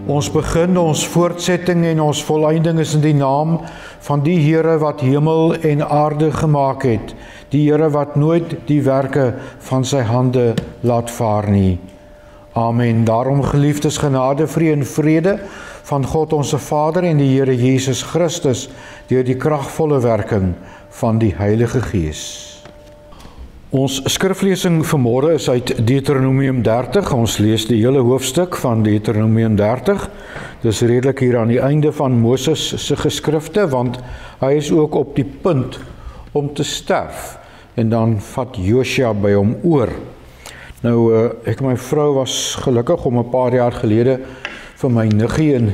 Ons begin, ons voortsetting en ons volleinding is in die naam van die Here wat hemel en aarde gemaak het, die Here wat nooit die werke van sy hande laat vaar nie. Amen. Daarom, geliefdes, genade, vrede van God onze Vader en die Here Jesus Christus deur die kragtvolle werking van die Heilige Gees. Ons skriflesing vanmôre is uit Deuteronomium 30. Ons lees die hele hoofstuk van Deuteronomium 30. Dis redelik hier aan die einde van Moses se geskrifte, want hy is ook op die punt om te sterf. En dan vat Josua by hom oor. Nou, ek en my vrou was gelukkig om 'n paar jaar gelede vir my niggie in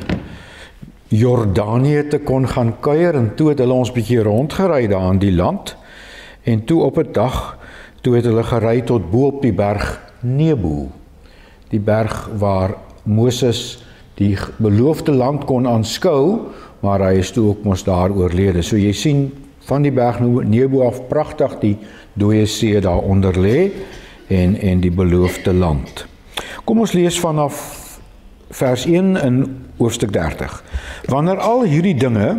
Jordanië te kon gaan kuier, en toe het hulle ons bietjie rondgery daar in die land, en toe op 'n dag, toe het hulle gery tot bo op die berg Nebo, die berg waar Moses die beloofde land kon aanskou, maar hy is toe ook mos daar oorlede. So jy sien van die berg Nebo af pragtig die dooie see daaronder lê en die beloofde land. Kom ons lees vanaf vers 1 in hoofstuk 30. Wanneer al hierdie dinge,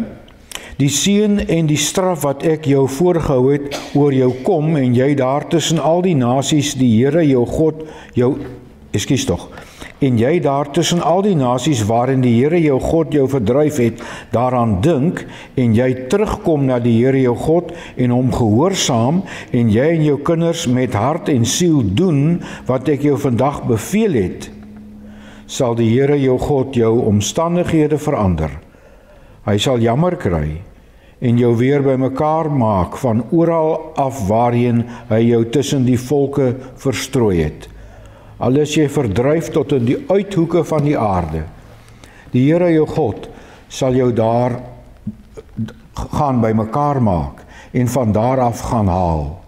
die seën en die straf wat ek jou voorgehou het oor jou kom, en jy daar tussen al die nasies die Here jou God en jy daar tussen al die nasies waarin die Here jou God jou verdryf het, daaraan dink, en jy terugkom na die Here jou God en hom gehoorsaam, en jy en jou kinders met hart en siel doen wat ek jou vandag beveel het, sal die Here jou God jou omstandighede verander. Hy sal jammer kry en jou weer bymekaar maak van oral af waarheen hy jou tussen die volke verstrooi het. Al is jy verdryf tot in die uithoeke van die aarde. Die Here jou God sal jou daar gaan bymekaar maak en van daar af gaan haal.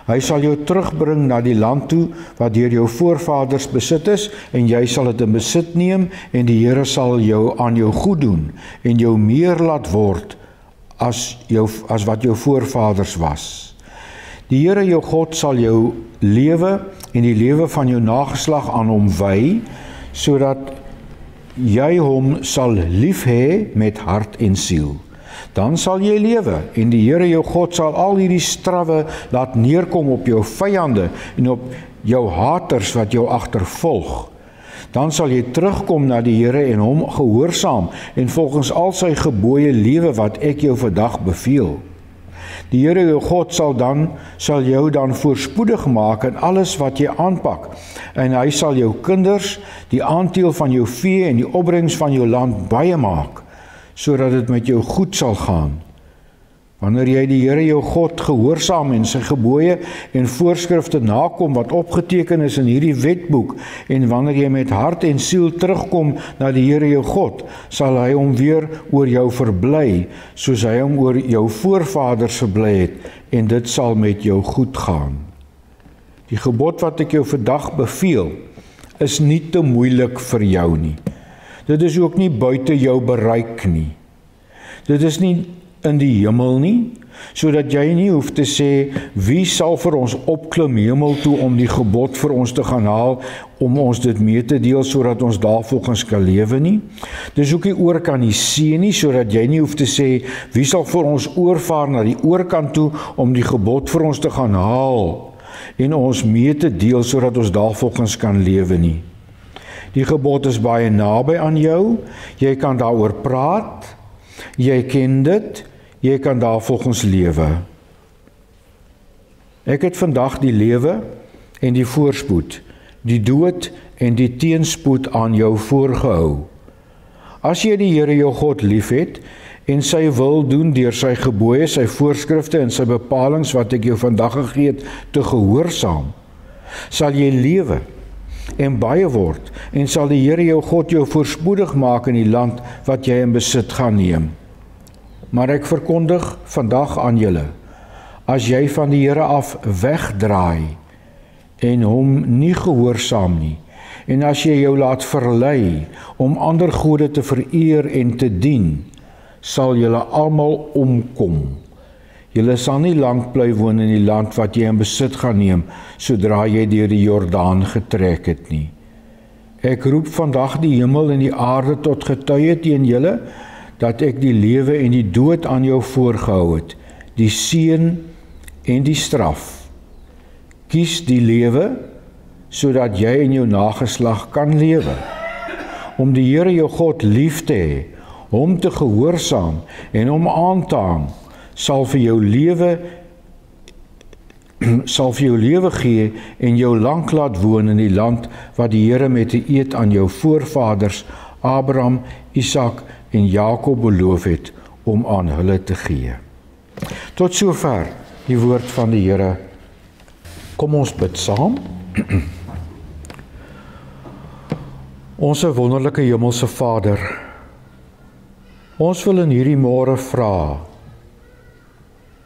Hy sal jou terugbring na die land toe wat deur jou voorvaders besit is, en jy sal dit in besit neem, en die Here sal jou aan jou goed doen en jou meer laat word as wat jou voorvaders was. Die Here jou God sal jou lewe en die lewe van jou nageslag aan hom wy, sodat jy hom sal lief hê met hart en siel. Dan sal jy lewe, en die Here jou God sal al hierdie strawwe laat neerkom op jou vyande en op jou haters wat jou agtervolg. Dan sal jy terugkom na die Here en hom gehoorsaam en volgens al sy gebooie lewe wat ek jou vandag beveel. Die Here jou God sal jou dan voorspoedig maak in alles wat jy aanpak, en hy sal jou kinders, die aandeel van jou vee en die opbrengs van jou land baie maak, sodat dit met jou goed sal gaan. Wanneer jy die Here jou God gehoorsaam en sy gebooie en voorskrifte nakom wat opgeteken is in hierdie wetboek, en wanneer jy met hart en siel terugkom na die Here jou God, sal hy hom weer oor jou verbly, soos hy hom oor jou voorvaders verbly het, en dit sal met jou goed gaan. Die gebod wat ek jou vandag beveel, is nie te moeilik vir jou nie. Dit is ook nie buite jou bereik nie. Dit is nie in die hemel nie, sodat jy nie hoef te sê, wie sal vir ons opklim hemel toe om die gebod vir ons te gaan haal, om ons dit mee te deel, sodat ons daarvolgens kan lewe nie. Dis ook nie oor kan die see nie, sodat jy nie hoef te sê, wie sal vir ons oorvaar na die oorkant toe, om die gebod vir ons te gaan haal, en ons mee te deel, sodat ons daarvolgens kan lewe nie. Die gebod is baie naby aan jou, jy kan daaroor praat, jy ken dit, jy kan daarvolgens lewe. Ek het vandag die lewe en die voorspoed, die dood en die teenspoed aan jou voorgehou. As jy die Here jou God liefhet en sy wil doen deur sy gebooie, sy voorskrifte en sy bepalings wat ek jou vandag gegee het te gehoorsaam, sal jy lewe en baie word, en sal die Here jou God jou voorspoedig maak in die land wat jy in besit gaan neem. Maar ek verkondig vandag aan julle, as jy van die Here af wegdraai en hom nie gehoorsaam nie, en as jy jou laat verlei om ander gode te vereer en te dien, sal julle almal omkom. Julle sal nie lank bly woon in die land wat jy in besit gaan neem, sodra jy deur die Jordaan getrek het nie. Ek roep vandag die hemel en die aarde tot getuie teen julle, dat ek die lewe en die dood aan jou voorgehou het, die seën en die straf. Kies die lewe, sodat jy en jou nageslag kan lewe. Om die Here jou God lief te hê, hom te gehoorsaam en hom aan te hang, sal vir jou lewe gee en jou lank laat woon in die land wat die Here met 'n eed aan jou voorvaders Abraham, Isak en Jakob beloof het om aan hulle te gee. Tot sover die woord van die Here. Kom ons bid saam. Onse wonderlike hemelse Vader, ons wil in hierdie môre vra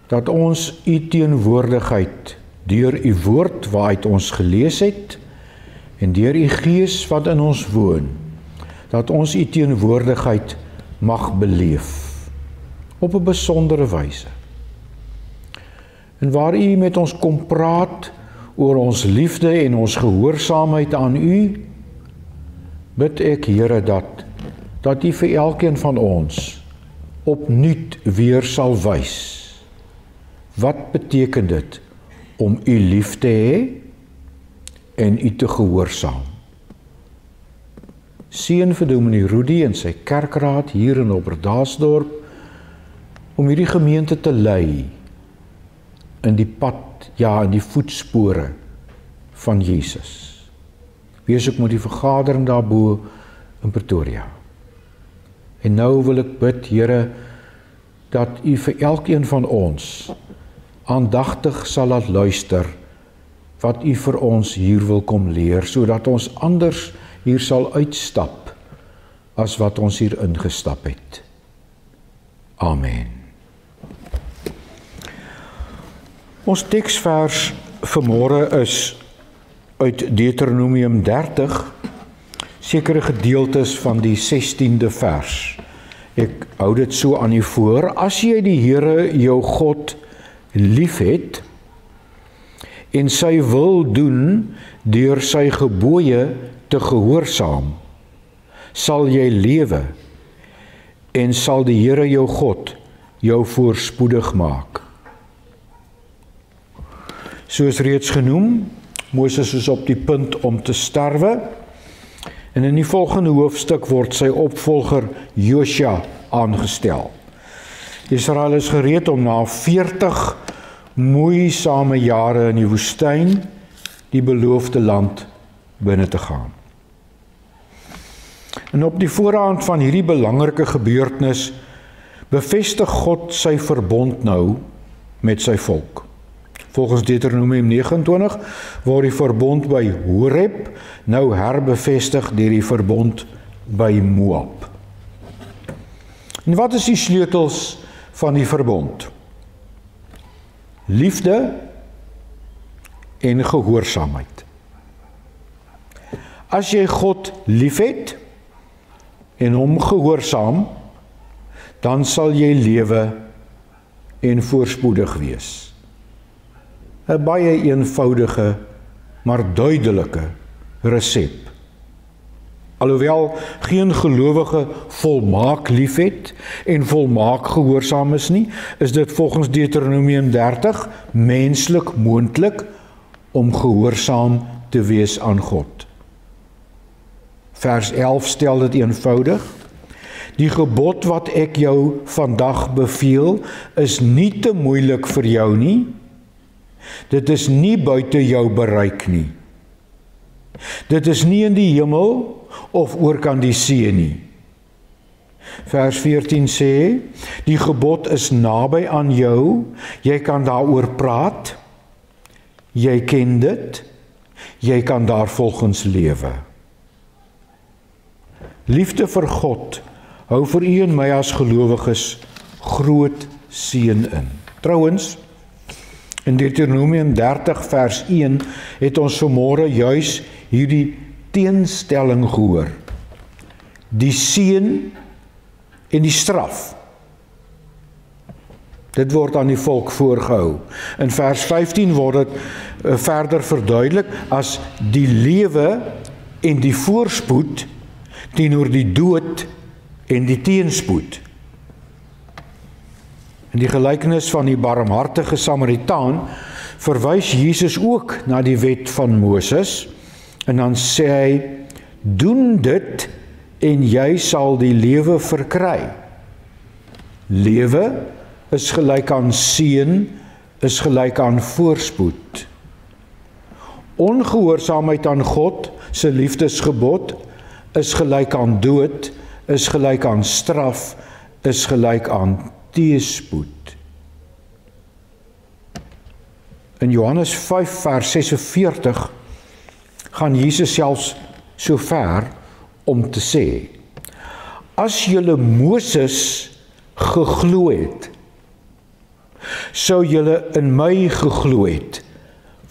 dat ons u teenwoordigheid deur u woord waaruit ons gelees het en deur u Gees wat in ons woon, dat ons u teenwoordigheid mag beleef op 'n besondere wyse. En waar u met ons kom praat oor ons liefde en ons gehoorsaamheid aan u, bid ek, Here, dat u vir elkeen van ons opnuut weer sal wys. Wat beteken dit om u lief te hê en u te gehoorsaam? Seën vir Dominee Rudy en sy kerkraad hier in Oberdaasdorp om hierdie gemeente te lei in die pad, ja, in die voetspore van Jesus. Wees ook met die vergadering daarbo in Pretoria. En nou wil ek bid, Here, dat u vir elkeen van ons aandagtig sal laat luister wat u vir ons hier wil kom leer, sodat ons anders hier sal uitstap as wat ons hier ingestap het. Amen. Ons teksvers vanmôre is uit Deuteronomium 30, sekere gedeeltes van die 16de vers. Ek hou dit so aan u voor. As jy die Here jou God liefhet en sy wil doen deur sy gebooie te gehoorsaam, sal jy lewe en sal die Here jou God jou voorspoedig maak. Soos reeds genoem, Moses is op die punt om te sterwe en in die volgende hoofstuk word sy opvolger Josua aangestel. Israel is gereed om na 40 moeisame jare in die woestyn die beloofde land binne te gaan. En op die voorhand van hierdie belangrike gebeurtenis bevestig God sy verbond nou met sy volk. Volgens Deuteronomium 29 word die verbond by Horeb nou herbevestig deur die verbond by Moab. En wat is die sleutels van die verbond? Liefde en gehoorsaamheid. As jy God liefhet en hom gehoorsaam, dan sal jy lewe en voorspoedig wees. 'n baie eenvoudige, maar duidelike resep. Alhoewel geen gelowige volmaak liefhet en volmaak gehoorsaam is nie, is dit volgens Deuteronomium 30 menslik moontlik om gehoorsaam te wees aan God. Vers 11 stel dit eenvoudig. Die gebod wat ek jou vandag beveel, is nie te moeilik vir jou nie. Dit is nie buite jou bereik nie. Dit is nie in die hemel of oor kan die see nie. Vers 14 sê, die gebod is naby aan jou, jy kan daaroor praat, jy ken dit, jy kan daarvolgens lewe. Liefde vir God hou vir u en my as gelowiges groot seën in. Trouwens, in Deuteronomium 30 vers 1 het ons vanmôre juis hierdie teenstelling gehoor. Die seën en die straf. Dit word aan die volk voorgehou. In vers 15 word dit verder verduidelik as die lewe en die voorspoed teenoor die dood en die teenspoed. In die gelykenis van die barmhartige Samaritaan verwys Jesus ook na die wet van Moses, en dan sê hy, doen dit en jy sal die lewe verkry. Lewe is gelyk aan seën, is gelyk aan voorspoed. Ongehoorsaamheid aan God se liefdesgebod is gelyk aan dood, is gelyk aan straf, is gelyk aan teëspoed. In Johannes 5 vers 46 gaan Jesus selfs so ver om te sê, as julle Moses geglo het, sou julle in my geglo het,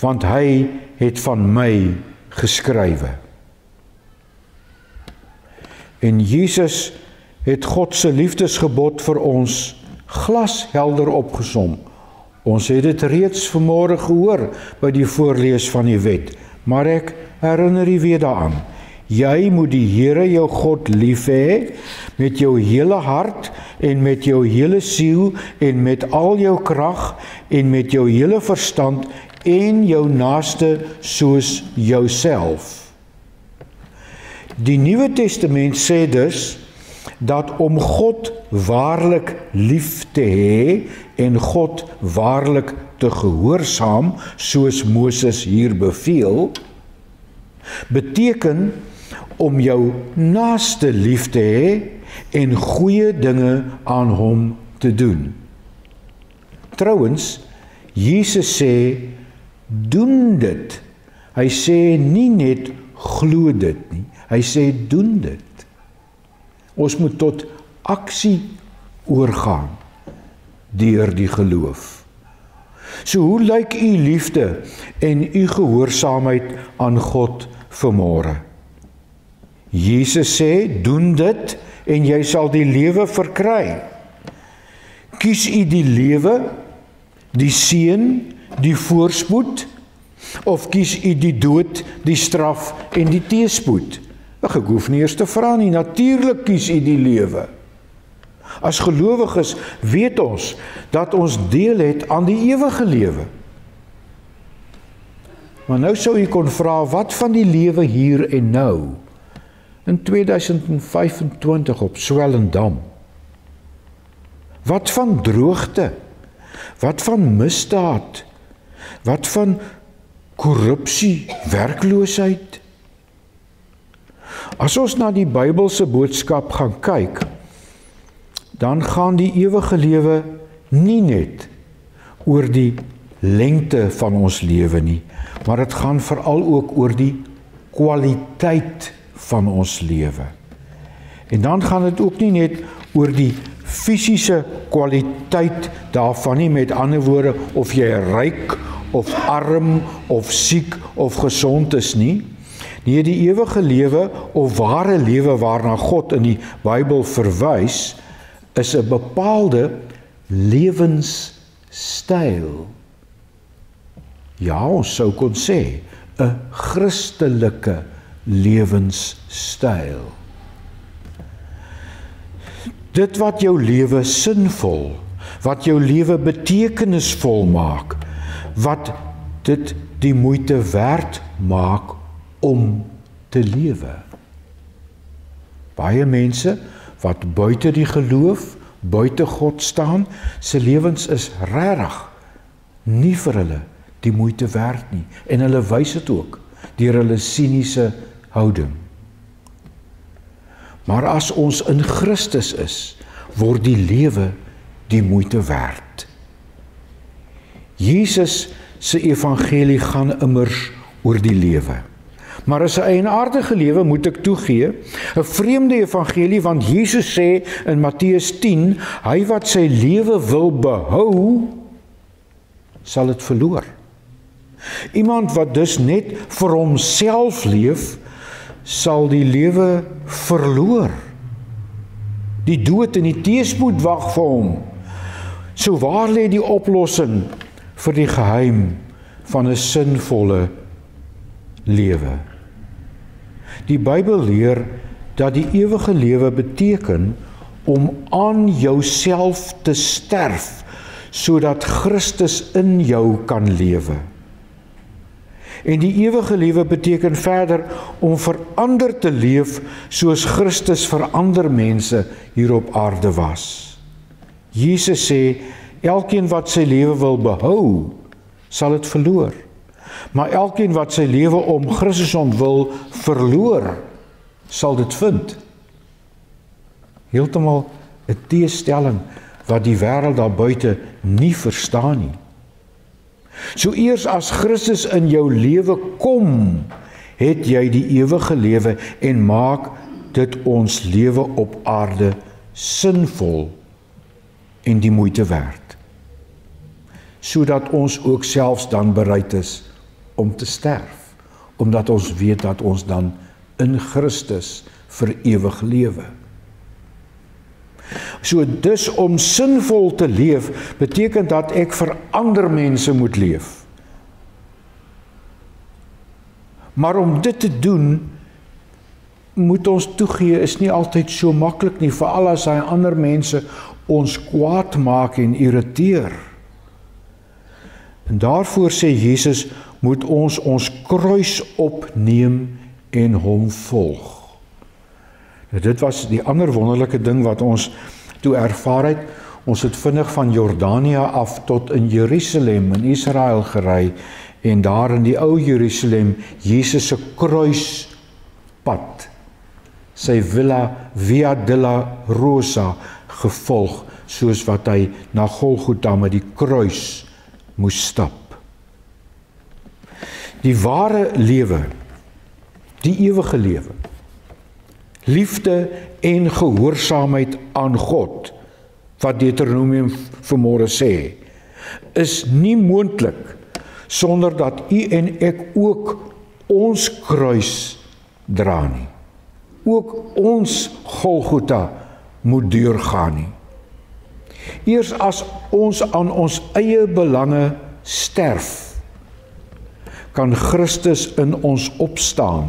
want hy het van my geskrywe. En Jesus het God se liefdesgebod vir ons glashelder opgesom. Ons het dit reeds vanmôre gehoor by die voorlees van die wet, maar ek herinner u weer daaraan. Jy moet die Here jou God lief hê met jou hele hart en met jou hele siel en met al jou krag en met jou hele verstand en jou naaste soos jouself. Die Nuwe Testament sê dus dat om God waarlik lief te hê en God waarlik te gehoorsaam, soos Moses hier beveel, beteken om jou naaste lief te hê en goeie dinge aan hom te doen. Trouwens, Jesus sê, doen dit. Hy sê nie net glo dit nie, hy sê doen dit. Ons moet tot aksie oorgaan deur die geloof. So hoe lyk u liefde en u gehoorsaamheid aan God vanmôre? Jesus sê, doen dit en jy sal die lewe verkry. Kies u die lewe, die seën, die voorspoed, of kies u die dood, die straf en die teëspoed? Ek hoef nie eers te vra nie, natuurlik kies u die lewe. As gelowiges weet ons dat ons deel het aan die ewige lewe. Maar nou sou u kon vra, wat van die lewe hier en nou? In 2025 op Swellendam. Wat van droogte? Wat van misdaad? Wat van korrupsie, werkloosheid? As ons na die Bybelse boodskap gaan kyk, dan gaan die ewige lewe nie net oor die lengte van ons lewe nie, maar dit gaan veral ook oor die kwaliteit van ons lewe. En dan gaan dit ook nie net oor die fisiese kwaliteit daarvan nie, met ander woorde, of jy ryk of arm of siek of gesond is nie. Nee, die ewige lewe of ware lewe waarna God in die Bybel verwys, is 'n bepaalde lewenstyl. Ja, ons sou kon sê, 'n Christelike lewenstyl. Dit wat jou lewe sinvol, wat jou lewe betekenisvol maak, wat dit die moeite werd maak om te lewe. Baie mense wat buite die geloof, buite God staan, se lewens is regtig nie vir hulle die moeite werd nie. En hulle wys dit ook deur hulle siniese houding. Maar as ons in Christus is, word die lewe die moeite werd. Jesus se evangelie gaan immers oor die lewe. Maar is 'n eienaardige lewe, moet ek toegee, 'n vreemde evangelie, want Jesus sê in Matteus 10, hy wat sy lewe wil behou, sal dit verloor. Iemand wat dus net vir homself leef, sal die lewe verloor. Die dood en die teëspoed wag vir hom. So waar lê die oplossing vir die geheim van 'n sinvolle lewe? Die Bybel leer dat die ewige lewe beteken om aan jouself te sterf, sodat Christus in jou kan lewe. En die ewige lewe beteken verder om vir ander te leef soos Christus vir ander mense hier op aarde was. Jesus sê, elkeen wat sy lewe wil behou, sal dit verloor. Maar elkeen wat sy lewe om Christus ontwil verloor, sal dit vind. Heeltemal 'n teestelling wat die wêreld daar buite nie verstaan nie. So eers as Christus in jou lewe kom, het jy die ewige lewe en maak dit ons lewe op aarde sinvol en die moeite werd. Sodat ons ook selfs dan bereid is om te sterf, omdat ons weet dat ons dan in Christus vir ewig lewe. So dus om sinvol te leef, beteken dat ek vir ander mense moet leef. Maar om dit te doen, moet ons toegee, is nie altyd so maklik nie, veral as hy ander mense ons kwaad maak en irriteer. En daarvoor sê Jesus, moet ons kruis opneem en hom volg. Dit was die ander wonderlike ding wat ons toe ervaar het. Ons het vinnig van Jordanië af tot in Jerusalem in Israel gery en daar in die ou Jerusalem Jesus se kruispad, sy Via Dolorosa gevolg, soos wat hy na Golgotha met die kruis moes stap. Die ware lewe, die ewige lewe, liefde en gehoorsaamheid aan God, wat Deuteronomium vanmôre sê, is nie moontlik sonder dat u en ek ook ons kruis dra nie. Ook ons Golgotha moet deurgaan nie. Eers as ons aan ons eie belange sterf, kan Christus in ons opstaan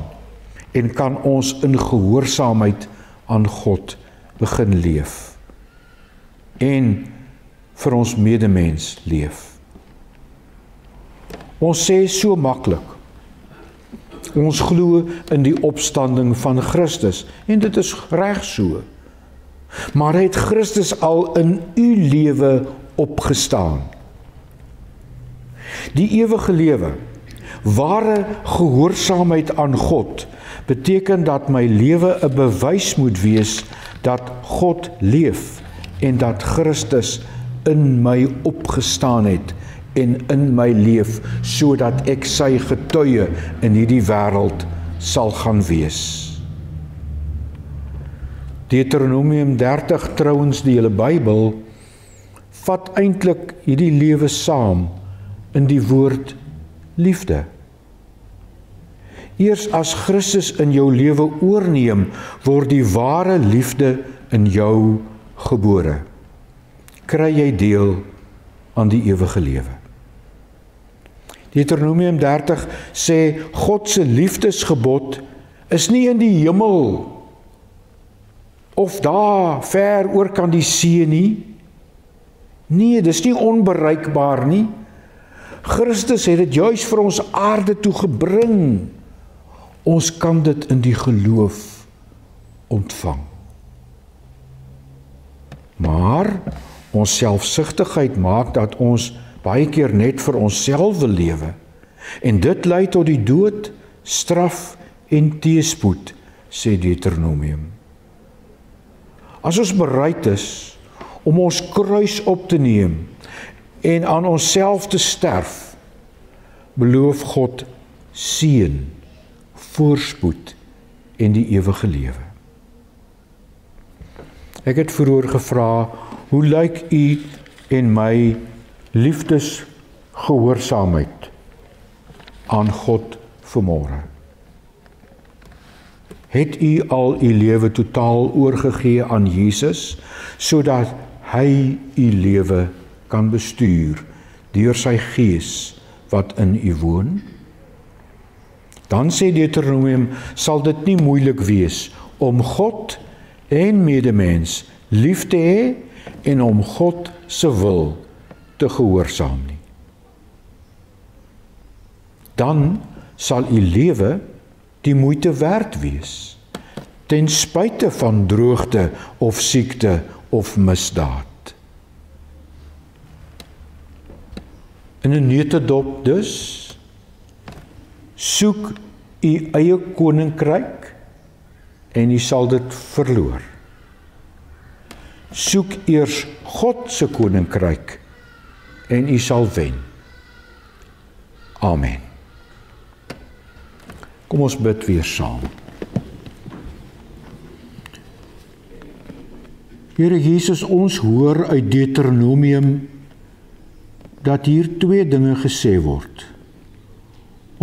en kan ons in gehoorsaamheid aan God begin leef en vir ons medemens leef. Ons sê so maklik, ons glo in die opstanding van Christus en dit is reg so. Maar het Christus al in u lewe opgestaan? Die ewige lewe, ware gehoorsaamheid aan God, beteken dat my lewe 'n bewys moet wees dat God leef en dat Christus in my opgestaan het en in my leef, sodat ek sy getuie in hierdie wêreld sal gaan wees. Deuteronomium 30 trouwens, die hele Bybel, vat eintlik hierdie lewe saam in die woord liefde. Eers as Christus in jou lewe oorneem, word die ware liefde in jou gebore. Kry jy deel aan die ewige lewe. Deuteronomium 30 sê, God se liefdesgebod is nie in die hemel, of daar ver oor kan die see nie. Nee, dis nie onbereikbaar nie. Christus het dit juis vir ons aarde toe gebring. Ons kan dit in die geloof ontvang. Maar ons selfsugtigheid maak dat ons baie keer net vir onsself wil lewe. En dit lei tot die dood, straf en teëspoed, sê Deuteronomium. As ons bereid is om ons kruis op te neem en aan onsself te sterf, beloof God seën, voorspoed en die ewige lewe. Ek het vroeër gevra, hoe lyk u en my liefdesgehoorsaamheid aan God vanmôre? Het u al u lewe totaal oorgegee aan Jesus, sodat hy u lewe kan bestuur deur sy Gees wat in u woon? Dan sê Deuteronomium, sal dit nie moeilik wees om God en medemens lief te hê en om God se wil te gehoorsaam nie. Dan sal u lewe die moeite werd wees, ten spyte van droogte of siekte of misdaad. In 'n neutedop dus, soek u eie koninkryk en u sal dit verloor. Soek eers God se koninkryk en u sal wen. Amen. Kom ons bid weer saam. Here Jesus, ons hoor uit Deuteronomium dat hier twee dinge gesê word.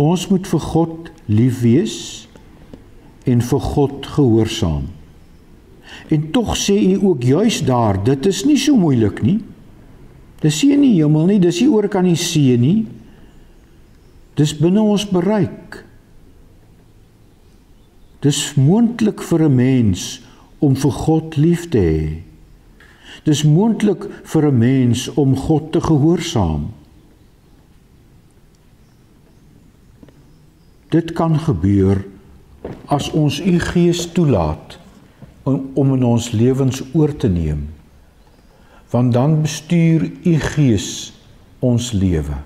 Ons moet vir God lief wees en vir God gehoorsaam. En tog sê u ook juis daar, dit is nie so moeilik nie. Dis nie in die hemel nie, dis nie oor kan die see nie. Dis binne ons bereik. Dis moontlik vir 'n mens om vir God lief te hê. Dis moontlik vir 'n mens om God te gehoorsaam. Dit kan gebeur as ons u Gees toelaat om in ons lewens oor te neem, want dan bestuur u Gees ons lewe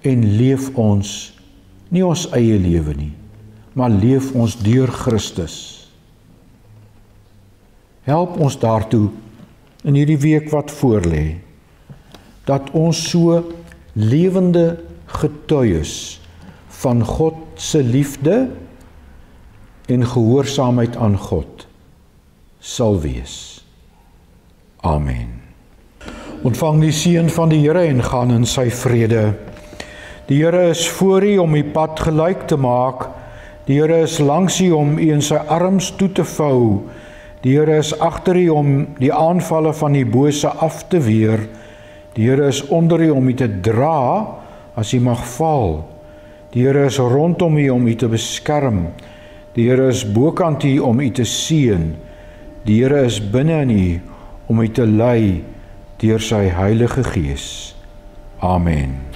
en leef ons nie ons eie lewe nie, maar leef ons deur Christus. Help ons daartoe in hierdie week wat voorlê, dat ons so lewende getuies van God se liefde en gehoorsaamheid aan God sal wees. Amen. Ontvang die seën van die Here en gaan in sy vrede. Die Here is voor u om u pad gelyk te maak. Die Here is langs u om u in sy arms toe te vou. Die Here is agter u om die aanvalle van die bose af te weer. Die Here is onder u om u te dra as u mag val. Die Here is rondom u om u te beskerm. Die Here is bokant u om u te seën. Die Here is binne in u om u te lei deur sy Heilige Gees. Amen.